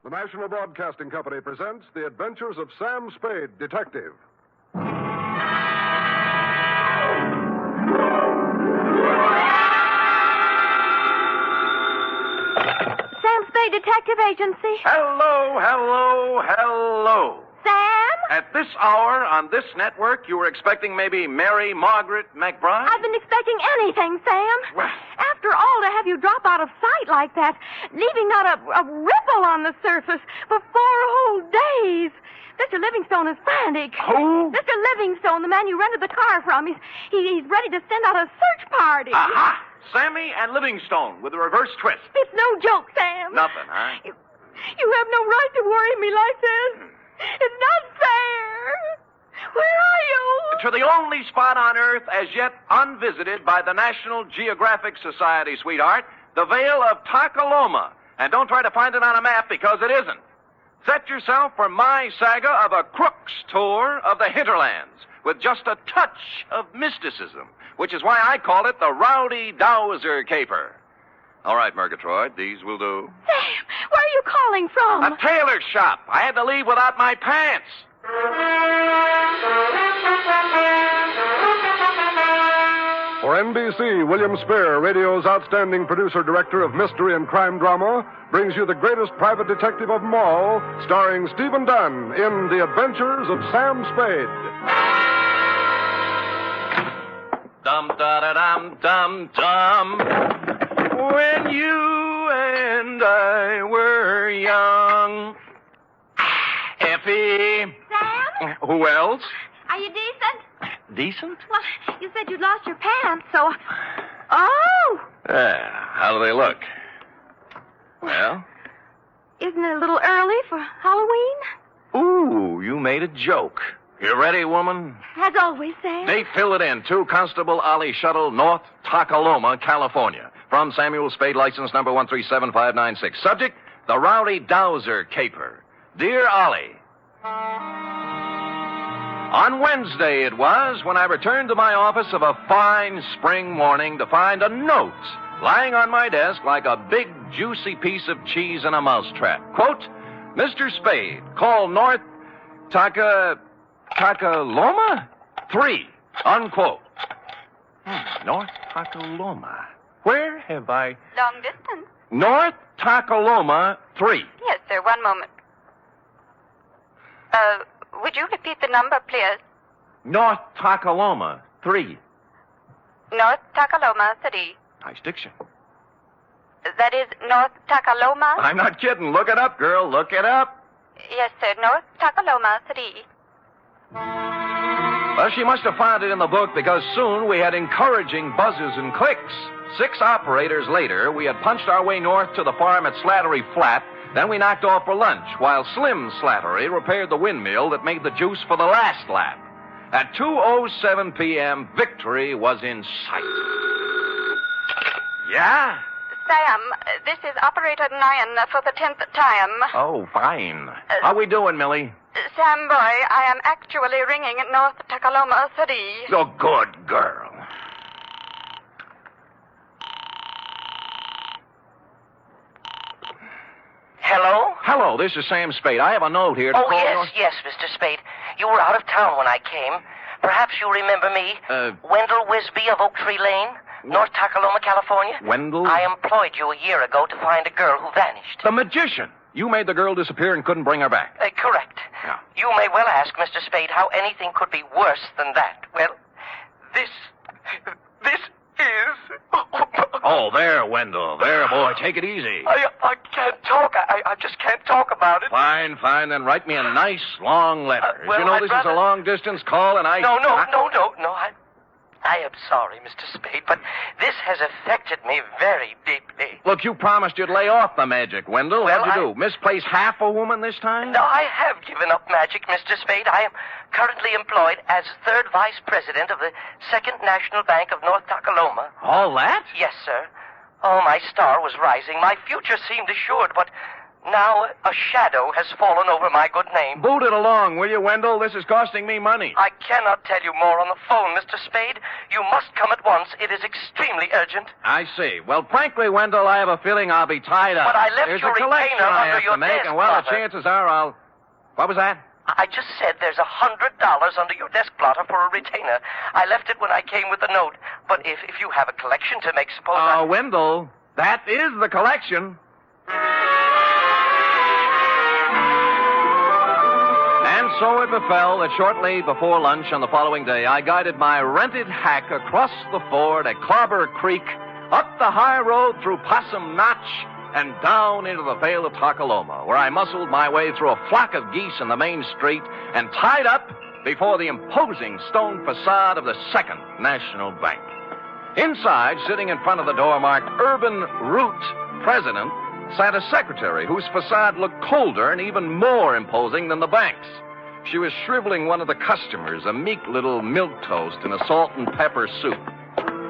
The National Broadcasting Company presents The Adventures of Sam Spade, Detective. Sam Spade Detective Agency. Hello, hello, hello. Sam? At this hour on this network, you were expecting maybe Mary Margaret McBride? I've been expecting anything, Sam. Well. After all, to have you drop out of sight like that, leaving not a ripple on the surface for 4 whole days. Mr. Livingstone is frantic. Who? Mr. Livingstone, the man you rented the car from. He's ready to send out a search party. Aha! Sammy and Livingstone with a reverse twist. It's no joke, Sam. Nothing, huh? You have no right to worry me like this. It's not fair. Where are you? To the only spot on Earth as yet unvisited by the National Geographic Society, sweetheart, the Vale of Takaloma. And don't try to find it on a map because it isn't. Set yourself for my saga of a crook's tour of the hinterlands with just a touch of mysticism, which is why I call it the Rowdy Dowser Caper. All right, Murgatroyd, these will do. Sam, where are you calling from? A tailor shop. I had to leave without my pants. For NBC, William Spear, radio's outstanding producer-director of mystery and crime drama, brings you the greatest private detective of them all, starring Stephen Dunne in The Adventures of Sam Spade. Dum-da-da-dum-dum-dum. When you and I were young. Effie. Sam? Who else? Are you decent? Decent? Well, you said you'd lost your pants, so... Oh! How do they look? Well? Isn't it a little early for Halloween? Ooh, you made a joke. You ready, woman? As always, Sam. Date, fill it in. 2 Constable Ollie Shuttle, North Takaloma, California. From Samuel Spade, license number 137596. Subject, the Rowdy Dowser Caper. Dear Ollie, on Wednesday it was when I returned to my office of a fine spring morning to find a note lying on my desk like a big, juicy piece of cheese in a mousetrap. Quote, Mr. Spade, call North Takaloma 3, unquote. North Takaloma. Where have I... Long distance. North Takaloma 3. Yes, sir. One moment. Would you repeat the number, please? North Takaloma 3. North Takaloma 3. Nice diction. That is North Takaloma? I'm not kidding. Look it up, girl. Look it up. Yes, sir. North Takaloma 3. Well, she must have found it in the book because soon we had encouraging buzzes and clicks. 6 operators later, we had punched our way north to the farm at Slattery Flat. Then we knocked off for lunch, while Slim Slattery repaired the windmill that made the juice for the last lap. At 2:07 p.m., victory was in sight. Yeah? Sam, this is Operator Nyan for the 10th time. Oh, fine. How we doing, Millie? Sam, boy, I am actually ringing North Takaloma 3. Oh, good girl. Hello? Hello, this is Sam Spade. I have a note here to call... Yes, Mr. Spade. You were out of town when I came. Perhaps you remember me. Wendell Wisby of Oak Tree Lane, North Takaloma, California. Wendell? I employed you a year ago to find a girl who vanished. The magician. You made the girl disappear and couldn't bring her back. Correct. Yeah. You may well ask, Mr. Spade, how anything could be worse than that. Well, this is... Oh, there, Wendell. There, boy. Take it easy. I can't talk. I just can't talk about it. Fine. Then write me a nice, long letter. Well, you know, this is a long-distance call, and I... No. I am sorry, Mr. Spade, but this has affected me very deeply. Look, you promised you'd lay off the magic, Wendell. Well, What'd you do? Misplace half a woman this time? No, I have given up magic, Mr. Spade. I am currently employed as 3rd Vice President of the 2nd National Bank of North Takaloma. All that? Yes, sir. Oh, my star was rising. My future seemed assured, but Now a shadow has fallen over my good name. Boot it along, will you, Wendell? This is costing me money. I cannot tell you more on the phone, Mr. Spade. You must come at once. It is extremely urgent. I see. Well, frankly, Wendell, I have a feeling I'll be tied up. But I left There's your a collection retainer I under have your to make, desk, and well, the Father. chances are I'll... What was that? I just said there's $100 under your desk blotter for a retainer. I left it when I came with the note. But if you have a collection to make, suppose Wendell, that is the collection. And so it befell that shortly before lunch on the following day, I guided my rented hack across the ford at Clobber Creek, up the high road through Possum Notch, and down into the Vale of Takaloma, where I muscled my way through a flock of geese in the main street and tied up before the imposing stone facade of the Second National Bank. Inside, sitting in front of the door marked Urban Root President, sat a secretary whose facade looked colder and even more imposing than the bank's. She was shriveling one of the customers, a meek little milquetoast in a salt and pepper soup.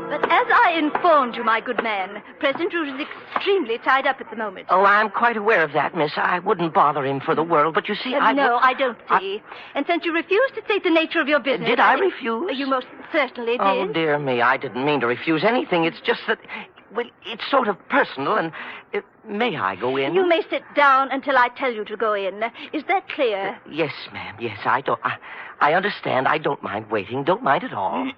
But as I informed you, my good man, President Root is extremely tied up at the moment. Oh, I'm quite aware of that, miss. I wouldn't bother him for the world, but you see, I don't see. And since you refused to state the nature of your business... Did I refuse? You most certainly did. Oh, dear me, I didn't mean to refuse anything. It's just that, well, it's sort of personal, and may I go in? You may sit down until I tell you to go in. Is that clear? Yes, ma'am. Yes, I understand. I don't mind waiting. Don't mind at all.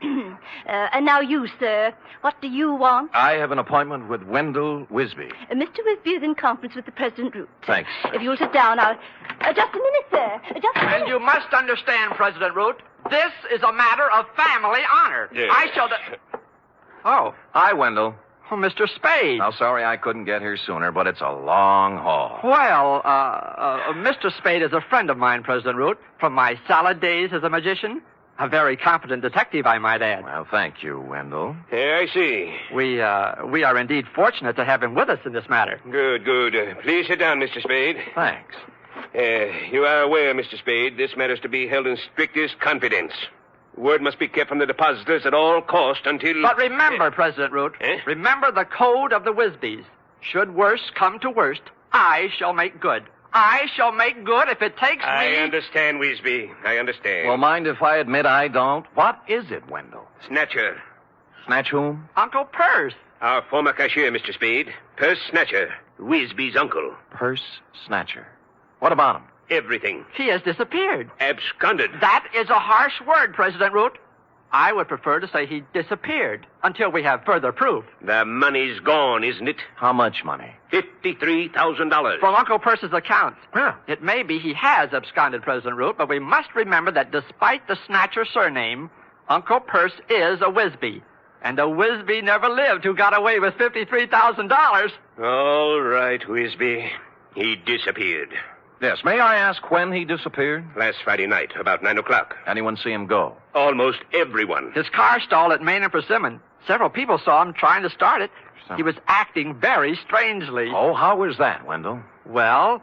And now you, sir. What do you want? I have an appointment with Wendell Wisby. Mr. Wisby is in conference with the President Root. Thanks. If you'll sit down, I'll... just a minute, sir. Just a minute. And you must understand, President Root, this is a matter of family honor. Yes. I shall... Oh, Hi, Wendell. Mr. Spade. Now, sorry I couldn't get here sooner, but it's a long haul. Well, Mr. Spade is a friend of mine, President Root, from my salad days as a magician. A very competent detective, I might add. Well, thank you, Wendell. I see. We are indeed fortunate to have him with us in this matter. Good, good. Please sit down, Mr. Spade. Thanks. You are aware, Mr. Spade, this matter is to be held in strictest confidence. Word must be kept from the depositors at all cost until... But remember, President Root, Eh? remember the code of the Wisbys. Should worst come to worst, I shall make good. I shall make good if it takes I me... understand, Wisby. I understand. Well, mind if I admit I don't? What is it, Wendell? Snatcher. Snatch whom? Uncle Purse. Our former cashier, Mr. Spade. Purse Snatcher. Wisby's uncle. Purse Snatcher. What about him? Everything. He has disappeared. Absconded. That is a harsh word, President Root. I would prefer to say he disappeared until we have further proof. The money's gone, isn't it? How much money? $53,000. From Uncle Purse's accounts. Huh. It may be he has absconded, President Root, but we must remember that despite the Snatcher surname, Uncle Purse is a Wisby. And a Wisby never lived who got away with $53,000. All right, Wisby. He disappeared. Yes, may I ask when he disappeared? Last Friday night, about 9 o'clock. Anyone see him go? Almost everyone. His car stalled at Main and Persimmon. Several people saw him trying to start it. He was acting very strangely. Oh, how was that, Wendell? Well,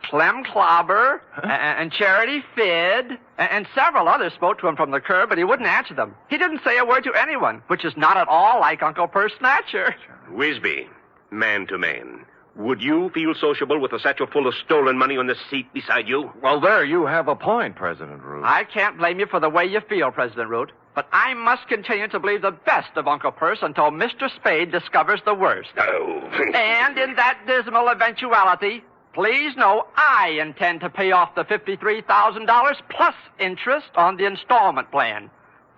Clem Clobber and Charity Fid and several others spoke to him from the curb, but he wouldn't answer them. He didn't say a word to anyone, which is not at all like Uncle Purse Snatcher. Wisby, man to man. Would you feel sociable with a satchel full of stolen money on the seat beside you? Well, there you have a point, President Root. I can't blame you for the way you feel, President Root, but I must continue to believe the best of Uncle Purse until Mr. Spade discovers the worst. Oh. And in that dismal eventuality, please know I intend to pay off the $53,000 plus interest on the installment plan.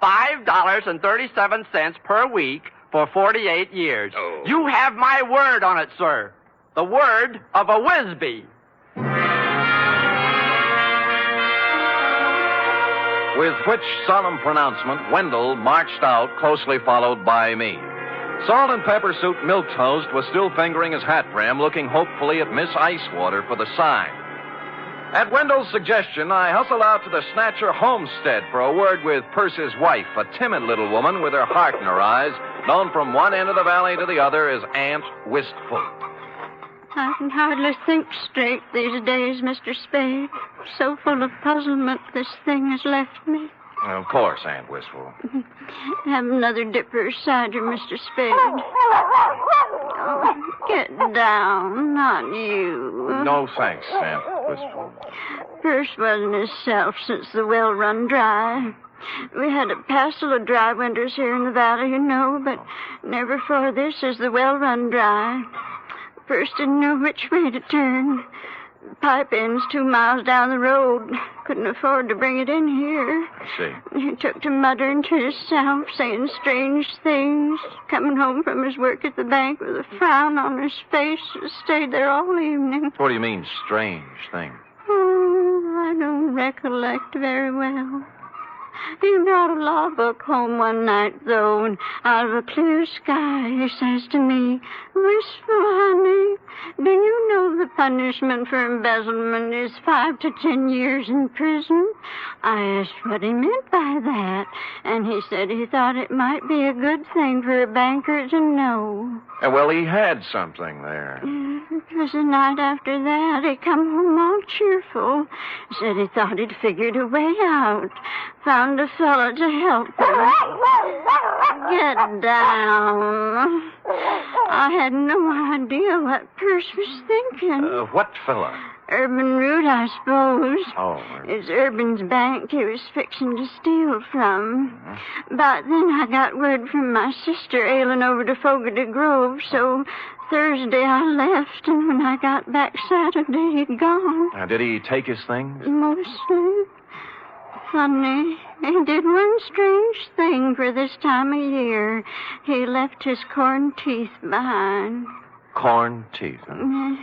$5.37 per week for 48 years. Oh. You have my word on it, sir. The word of a Wisby. With which solemn pronouncement, Wendell marched out, closely followed by me. Salt and Pepper Suit Milquetoast was still fingering his hat brim, looking hopefully at Miss Icewater for the sign. At Wendell's suggestion, I hustled out to the Snatcher homestead for a word with Purse's wife, a timid little woman with her heart in her eyes, known from one end of the valley to the other as Aunt Wistful. I can hardly think straight these days, Mr. Spade. So full of puzzlement this thing has left me. Of course, Aunt Wistful. Have another dipper cider, Mr. Spade. Oh, get down, not you. No thanks, Aunt Wistful. Perce wasn't himself since the well run dry. We had a passel of dry winters here in the valley, you know, but never for this as the well run dry. Perce didn't know which way to turn. The pipe end's 2 miles down the road. Couldn't afford to bring it in here. I see. He took to muttering to himself, saying strange things, coming home from his work at the bank with a frown on his face and stayed there all evening. What do you mean, strange thing? Oh, I don't recollect very well. He brought a law book home one night, though, and out of a clear sky, he says to me, "Wistful, honey, do you know the punishment for embezzlement is 5 to 10 years in prison?" I asked what he meant by that, and he said he thought it might be a good thing for a banker to know. Well, he had something there. It was the night after that. He come home all cheerful. Said he thought he'd figured a way out. Found a fellow to help him. Get down. I had no idea what Perce was thinking. What fella? Urban Root, I suppose. Oh. It's Urban's bank he was fixing to steal from. But then I got word from my sister ailing over to Fogarty Grove, so Thursday I left, and when I got back Saturday, he'd gone. Did he take his things? Mostly. Funny, he did one strange thing for this time of year. He left his corn teeth behind. Corn teeth, huh?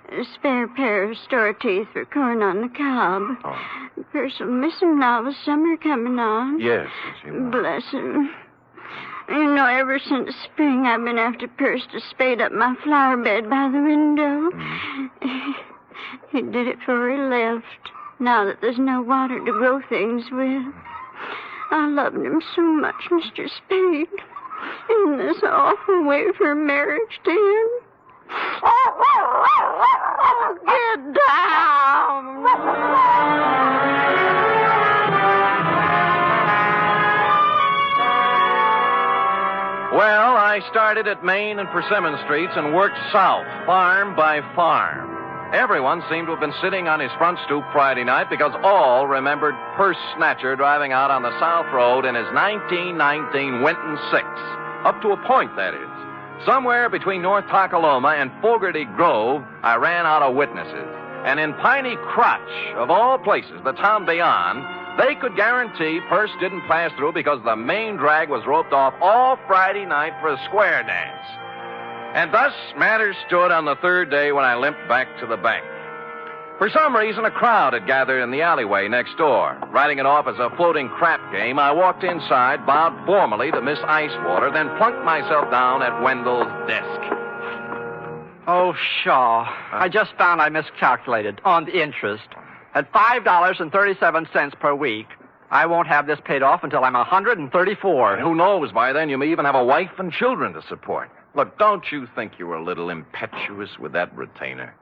A spare pair of store teeth for corn on the cob. Oh. Perce will miss him now with summer coming on. Yes, he will. Bless him. You know, ever since spring, I've been after Perce to spade up my flower bed by the window. He did it before he left, now that there's no water to grow things with. I loved him so much, Mr. Spade. In this awful way for marriage to him. Get down! Well, I started at Main and Persimmon Streets and worked south, farm by farm. Everyone seemed to have been sitting on his front stoop Friday night because all remembered Perce Snatcher driving out on the South Road in his 1919 Winton 6. Up to a point, that is. Somewhere between North Takaloma and Fogarty Grove, I ran out of witnesses. And in Piney Crotch, of all places, the town beyond, they could guarantee Perce didn't pass through because the main drag was roped off all Friday night for a square dance. And thus matters stood on the third day when I limped back to the bank. For some reason, a crowd had gathered in the alleyway next door. Writing it off as a floating crap game, I walked inside, bowed formally to Miss Icewater, then plunked myself down at Wendell's desk. Oh, Shaw. I just found I miscalculated on the interest. At $5.37 per week, I won't have this paid off until I'm 134. And who knows, by then you may even have a wife and children to support. Look, don't you think you were a little impetuous with that retainer?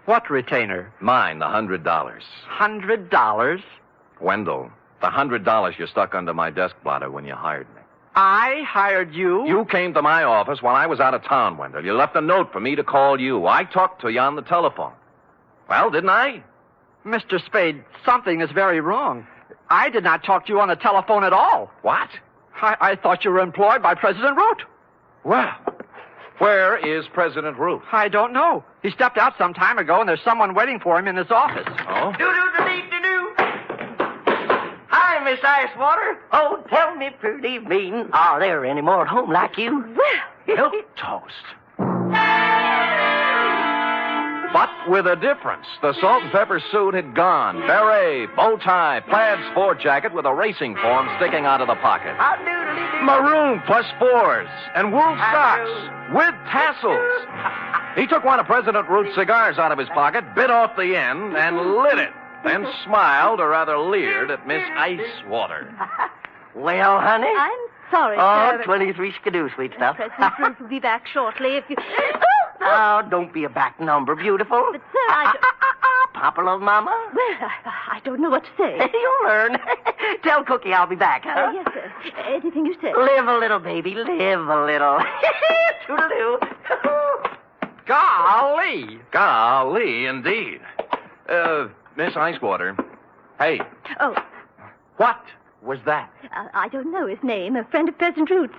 What retainer? Mine, the $100. $100? Wendell, the $100 you stuck under my desk blotter when you hired me. I hired you? You came to my office while I was out of town, Wendell. You left a note for me to call you. I talked to you on the telephone. Well, didn't I? Mr. Spade, something is very wrong. I did not talk to you on the telephone at all. What? I thought you were employed by President Root. Well, where is President Root? I don't know. He stepped out some time ago, and there's someone waiting for him in his office. Oh? Do-do-do-dee-do-do. Hi, Miss Icewater. Oh, tell me, pretty mean, are there any more at home like you? Milk toast. But with a difference. The salt and pepper suit had gone. Beret, bow tie, plaid sport jacket with a racing form sticking out of the pocket. Maroon +4s and wool socks with tassels. He took one of President Root's cigars out of his pocket, bit off the end, and lit it. Then smiled or rather leered at Miss Icewater. Well, honey? I'm sorry, Oh, sir. 23 skidoo, sweet stuff. President Root will be back shortly if you... Oh, don't be a back number, beautiful. But, sir, I... Pop Copperloaf, Mama? Well, I don't know what to say. You'll learn. Tell Cookie I'll be back, huh? Yes, sir. Anything you say. Live a little, baby. Live a little. Toodaloo. Golly. Golly, indeed. Miss Icewater. Hey, Oh, what was that? I don't know his name. A friend of Pheasant Roots.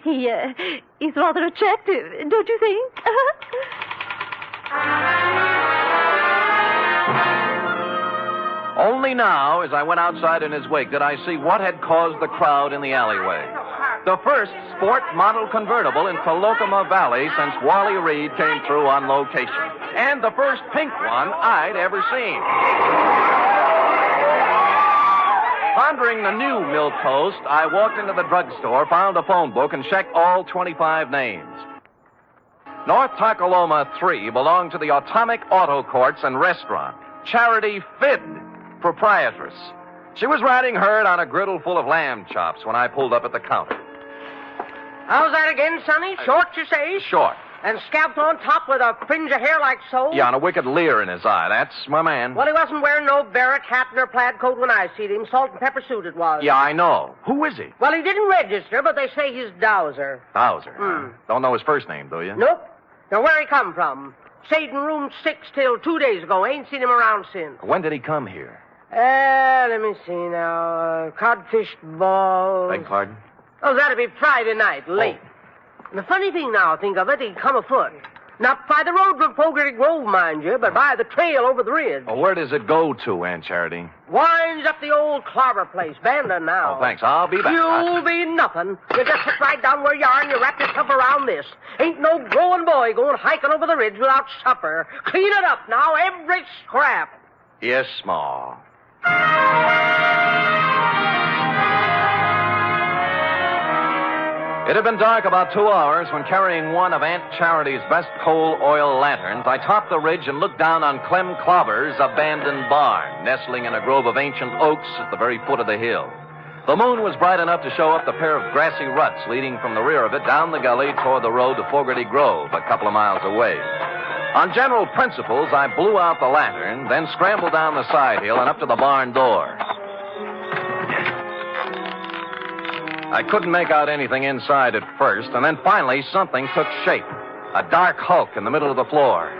He's rather attractive, don't you think? Only now, as I went outside in his wake, did I see what had caused the crowd in the alleyway. The first sport model convertible in Tolokema Valley since Wally Reed came through on location. And the first pink one I'd ever seen. Pondering the new milk toast, I walked into the drugstore, found a phone book, and checked all 25 names. North Takaloma 3 belonged to the Atomic Auto Courts and Restaurant. Charity Fid, proprietress. She was riding herd on a griddle full of lamb chops when I pulled up at the counter. How's that again, Sonny? Short, you say? Short. And scalped on top with a fringe of hair like so? Yeah, and a wicked leer in his eye. That's my man. Well, he wasn't wearing no barrack hat nor plaid coat when I seen him. Salt and pepper suit it was. Yeah, I know. Who is he? Well, he didn't register, but they say he's Dowser. Dowser. Don't know his first name, do you? Nope. Now, where he come from? Stayed in room 6 till 2 days ago. Ain't seen him around since. When did he come here? Let me see now. Codfish ball. Beg pardon? Oh, that'd be Friday night, late. Oh. And the funny thing now, think of it, he'd come afoot. Not by the road from Fogarty Grove, mind you, but by the trail over the ridge. Oh, where does it go to, Aunt Charity? Winds up the old clobber place, abandoned now. Oh, thanks. I'll be back. You'll be nothing. You just sit right down where you are and you wrap yourself around this. Ain't no growing boy going hiking over the ridge without supper. Clean it up now, every scrap. Yes, Ma. It had been dark about 2 hours when, carrying one of Aunt Charity's best coal oil lanterns, I topped the ridge and looked down on Clem Clobber's abandoned barn, nestling in a grove of ancient oaks at the very foot of the hill. The moon was bright enough to show up the pair of grassy ruts leading from the rear of it down the gully toward the road to Fogarty Grove, a couple of miles away. On general principles, I blew out the lantern, then scrambled down the side hill and up to the barn door. I couldn't make out anything inside at first, and then finally something took shape. A dark hulk in the middle of the floor.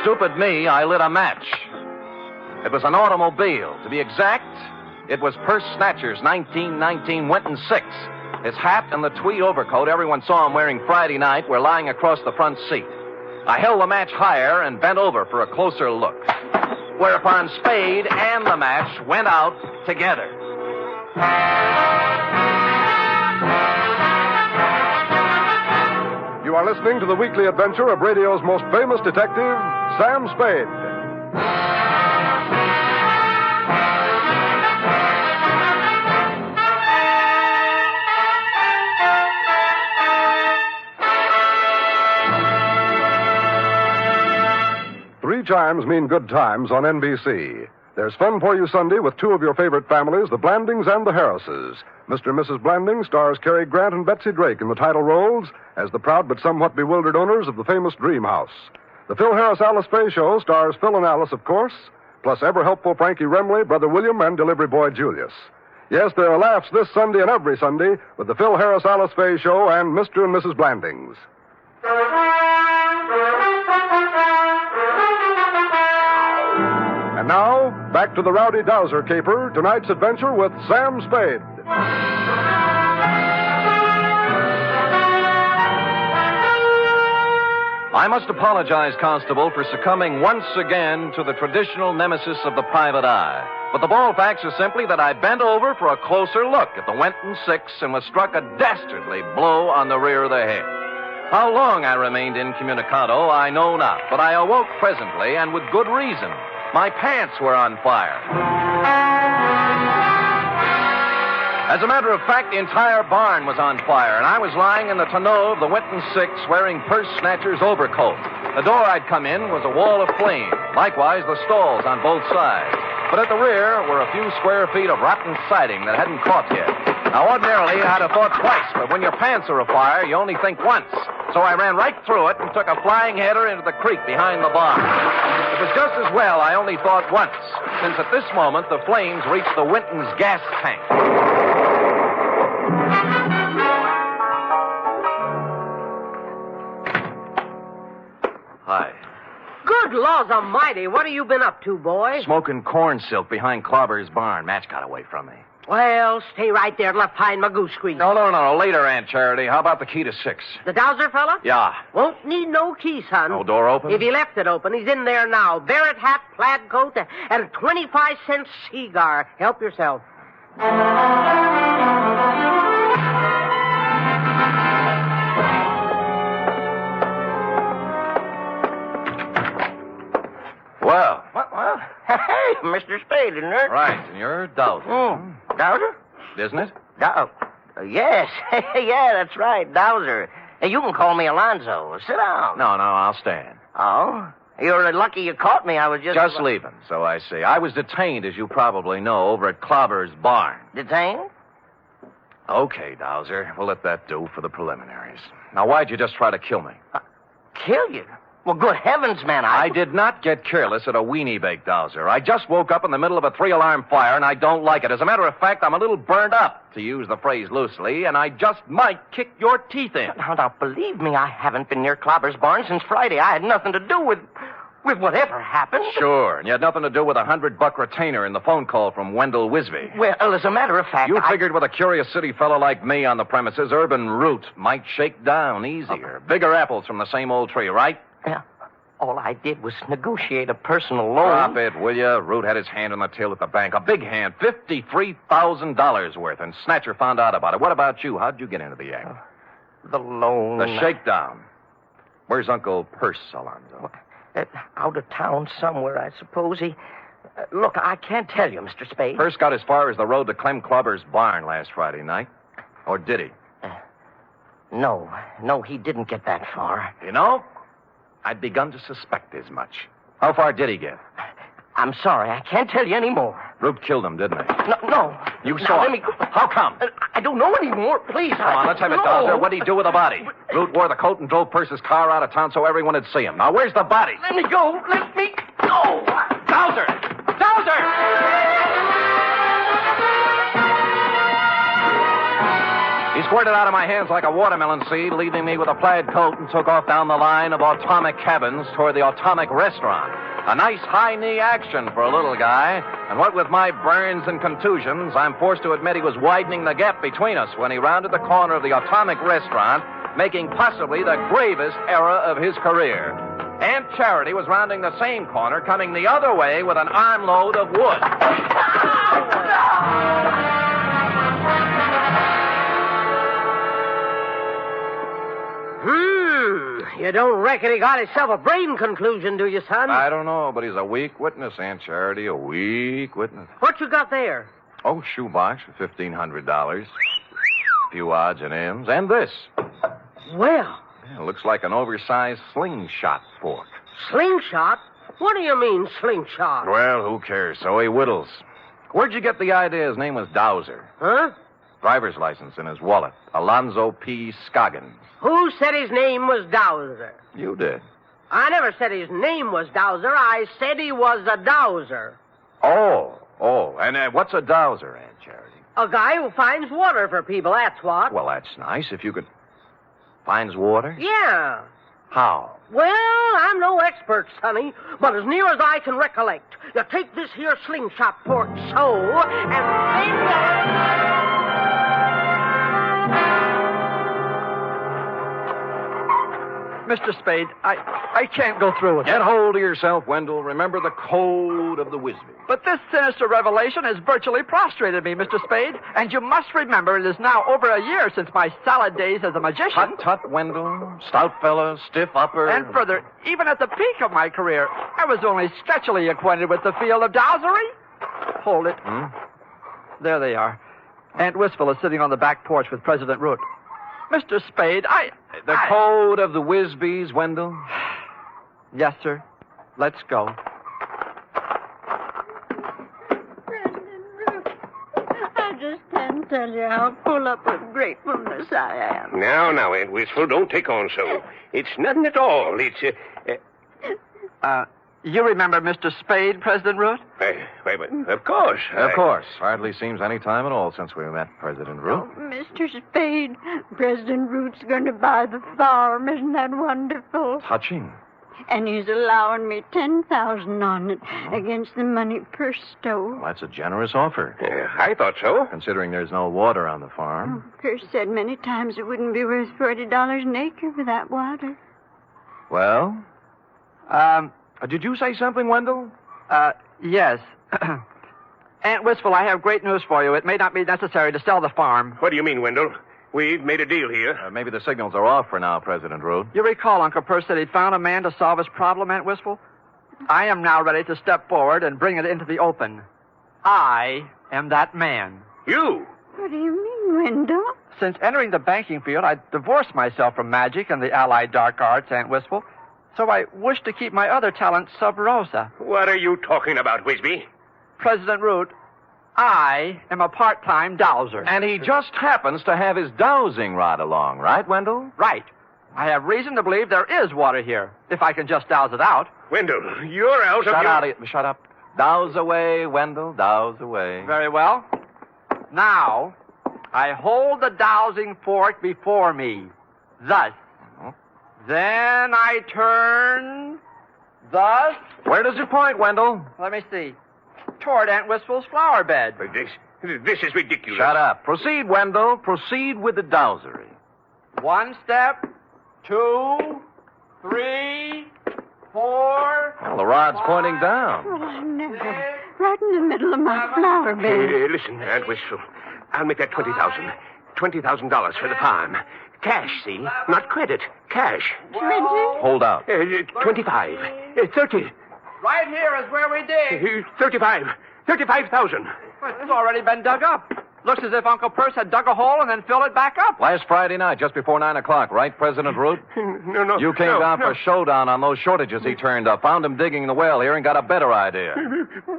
Stupid me, I lit a match. It was an automobile. To be exact, it was Purse Snatcher's 1919 Winton 6. His hat and the tweed overcoat everyone saw him wearing Friday night were lying across the front seat. I held the match higher and bent over for a closer look. Whereupon Spade and the match went out together. You are listening to the weekly adventure of radio's most famous detective, Sam Spade. Three chimes mean good times on NBC. There's fun for you Sunday with two of your favorite families, the Blandings and the Harrises. Mr. and Mrs. Blanding stars Cary Grant and Betsy Drake in the title roles as the proud but somewhat bewildered owners of the famous Dream House. The Phil Harris-Alice Faye Show stars Phil and Alice, of course, plus ever-helpful Frankie Remley, Brother William, and delivery boy Julius. Yes, there are laughs this Sunday and every Sunday with the Phil Harris-Alice Faye Show and Mr. and Mrs. Blandings. And now, back to the Rowdy Dowser Caper, tonight's adventure with Sam Spade. I must apologize, Constable, for succumbing once again to the traditional nemesis of the private eye. But the bald facts are simply that I bent over for a closer look at the Winton 6 and was struck a dastardly blow on the rear of the head. How long I remained incommunicado, I know not, but I awoke presently, and with good reason. My pants were on fire. As a matter of fact, the entire barn was on fire, and I was lying in the tonneau of the Winton 6 wearing Purse Snatcher's overcoat. The door I'd come in was a wall of flame, likewise the stalls on both sides. But at the rear were a few square feet of rotten siding that hadn't caught yet. Now, ordinarily, I'd have thought twice, but when your pants are afire, you only think once. So I ran right through it and took a flying header into the creek behind the barn. It was just as well I only thought once, since at this moment the flames reached the Winton's gas tank. Hi. Good laws almighty, what have you been up to, boy? Smoking corn silk behind Clobber's barn. Match got away from me. Well, stay right there till I find my goose grease. No. Later, Aunt Charity. How about the key to 6? The Dowser fella? Yeah. Won't need no key, son. No door open? If he left it open, he's in there now. Barrett hat, plaid coat, and a 25-cent cigar. Help yourself. Well. Well, hey, Mr. Spade, isn't it? Right, and you're Dowser. Dowser? Isn't it? Yes. Yeah, that's right, Dowser. Hey, you can call me Alonzo. Sit down. No, I'll stand. Oh? You're lucky you caught me. I was Just leaving, so I see. I was detained, as you probably know, over at Clobber's barn. Detained? Okay, Dowser. We'll let that do for the preliminaries. Now, why'd you just try to kill me? Kill you? Well, good heavens, man, I did not get careless at a weenie bake, Dowser. I just woke up in the middle of a 3-alarm fire, and I don't like it. As a matter of fact, I'm a little burned up, to use the phrase loosely, and I just might kick your teeth in. Now, believe me, I haven't been near Clobber's barn since Friday. I had nothing to do with whatever happened. Sure, and you had nothing to do with a $100 retainer in the phone call from Wendell Wisby. Well, as a matter of fact, You figured with a curious city fellow like me on the premises, urban root might shake down easier. Bigger apples from the same old tree, right? Yeah. All I did was negotiate a personal loan. Drop it, will you? Root had his hand on the till at the bank. A big hand, $53,000 worth, and Snatcher found out about it. What about you? How'd you get into the act? The loan. The shakedown. Where's Uncle Perce, Alonzo? Out of town somewhere, I suppose. He... look, I can't tell you, Mr. Spade. Perce got as far as the road to Clem Clobber's barn last Friday night. Or did he? No, he didn't get that far. You know, I'd begun to suspect as much. How far did he get? I'm sorry, I can't tell you any more. Root killed him, didn't he? No. You saw him. it. How come? I don't know anymore. Please. Come on, let's have it, Dowser. What'd he do with the body? Root wore the coat and drove Perce's car out of town so everyone would see him. Now, where's the body? Let me go. Dowser! He squirted out of my hands like a watermelon seed, leaving me with a plaid coat, and took off down the line of atomic cabins toward the atomic restaurant. A nice high-knee action for a little guy, and what with my burns and contusions, I'm forced to admit he was widening the gap between us when he rounded the corner of the atomic restaurant, making possibly the gravest error of his career. Aunt Charity was rounding the same corner, coming the other way with an armload of wood. You don't reckon he got himself a brain conclusion, do you, son? I don't know, but he's a weak witness, Aunt Charity, a weak witness. What you got there? Oh, shoebox for $1,500. A few odds and ends. And this. Well. Yeah, looks like an oversized slingshot fork. Slingshot? What do you mean, slingshot? Well, who cares? So he whittles. Where'd you get the idea his name was Dowser? Huh? Driver's license in his wallet. Alonzo P. Scoggins. Who said his name was Dowser? You did. I never said his name was Dowser. I said he was a dowser. Oh. And what's a dowser, Aunt Charity? A guy who finds water for people, that's what. Well, that's nice. If you could... Finds water? Yeah. How? Well, I'm no expert, sonny, but as near as I can recollect, you take this here slingshot fork so, and then... Mr. Spade, I can't go through with it. Get hold of yourself, Wendell. Remember the code of the Wisby. But this sinister revelation has virtually prostrated me, Mr. Spade. And you must remember it is now over a year since my salad days as a magician. Tut, Wendell. Stout fella, stiff upper. And further, even at the peak of my career, I was only sketchily acquainted with the field of dowsery. Hold it. There they are. Aunt Wistful is sitting on the back porch with President Root. Mr. Spade, The code of the Wisbys, Wendell? Yes, sir. Let's go. I just can't can't tell you how full up with gratefulness I am. Now, Aunt Wistful, don't take on so. It's nothing at all. It's, You remember Mr. Spade, President Root? Why, but of course. Of course. Hardly seems any time at all since we met President Root. Oh, Mr. Spade, President Root's going to buy the farm. Isn't that wonderful? Touching. And he's allowing me $10,000 on it against the money purse stole. Well, that's a generous offer. I thought so. Considering there's no water on the farm. Purse said many times it wouldn't be worth $40 an acre without water. Well? Did you say something, Wendell? Yes. Aunt Wistful, I have great news for you. It may not be necessary to sell the farm. What do you mean, Wendell? We've made a deal here. Maybe the signals are off for now, President Root. You recall Uncle Percy said he'd found a man to solve his problem, Aunt Wistful? I am now ready to step forward and bring it into the open. I am that man. You? What do you mean, Wendell? Since entering the banking field, I divorced myself from magic and the allied dark arts, Aunt Wistful. So I wish to keep my other talents sub rosa. What are you talking about, Wisby? President Root, I am a part-time dowser. And he just happens to have his dowsing rod along, right, Wendell? Right. I have reason to believe there is water here, if I can just douse it out. Wendell, you're out of your... Shut up. Douse away, Wendell, douse away. Very well. Now, I hold the dowsing fork before me, thus. Then I turn, thus... Where does it point, Wendell? Let me see. Toward Aunt Wistful's flower bed. This is ridiculous. Shut up. Proceed, Wendell. Proceed with the dowsery. 1 step, 2, 3, 4... Well, the rod's pointing down. Well, I never. Right in the middle of my flower bed. Listen, Aunt Wistful. I'll make that $20,000. $20,000 for the farm. Cash, see? Not credit. Cash. 20? Hold out. 25. 30. Right here is where we dig. 35. 35,000. Well, it's already been dug up. Looks as if Uncle Percy had dug a hole and then filled it back up. Last Friday night, just before 9 o'clock, right, President Root? No. You came down for a showdown on those shortages he turned up, found him digging the well here, and got a better idea.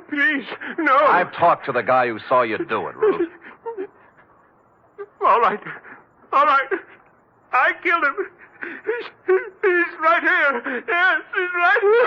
Please, no. I've talked to the guy who saw you do it, Root. All right. I killed him. He's right here. Yes, he's right here.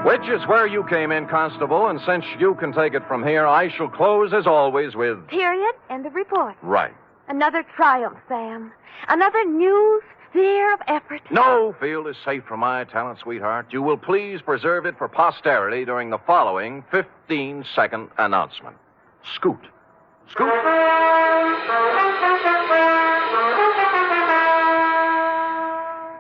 Which is where you came in, Constable, and since you can take it from here, I shall close, as always, with... Period. End of report. Right. Another triumph, Sam. Another new sphere of effort. No field is safe from my talent, sweetheart. You will please preserve it for posterity during the following 15-second announcement. Scoot. Scoot.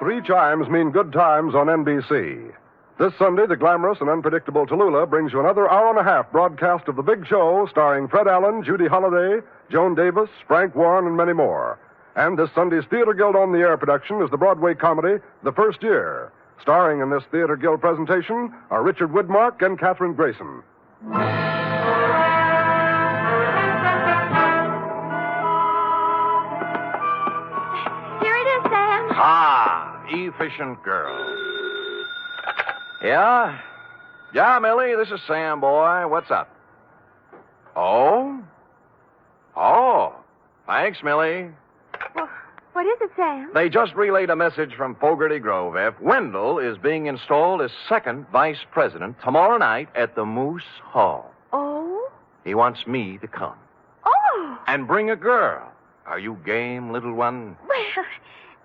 3 chimes mean good times on NBC. This Sunday, the glamorous and unpredictable Tallulah brings you another hour-and-a-half broadcast of The Big Show, starring Fred Allen, Judy Holliday, Joan Davis, Frank Warren, and many more. And this Sunday's Theater Guild on the Air production is the Broadway comedy, The First Year. Starring in this Theater Guild presentation are Richard Widmark and Katherine Grayson. Here it is, Sam. Ah, efficient girl. Yeah? Yeah, Millie, this is Sam, boy. What's up? Oh? Thanks, Millie. Well, what is it, Sam? They just relayed a message from Fogarty Grove, F. Wendell is being installed as second vice president tomorrow night at the Moose Hall. Oh? He wants me to come. Oh! And bring a girl. Are you game, little one? Well,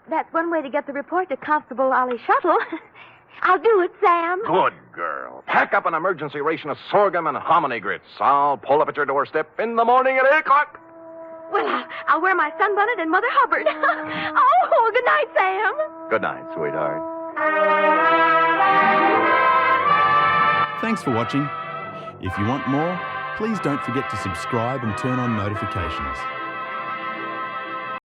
that's one way to get the report to Constable Ollie Shuttle. I'll do it, Sam. Good girl. Pack up an emergency ration of sorghum and hominy grits. I'll pull up at your doorstep in the morning at 8 o'clock. Well, I'll wear my sunbonnet and Mother Hubbard. Oh, good night, Sam. Good night, sweetheart. Thanks for watching. If you want more, please don't forget to subscribe and turn on notifications.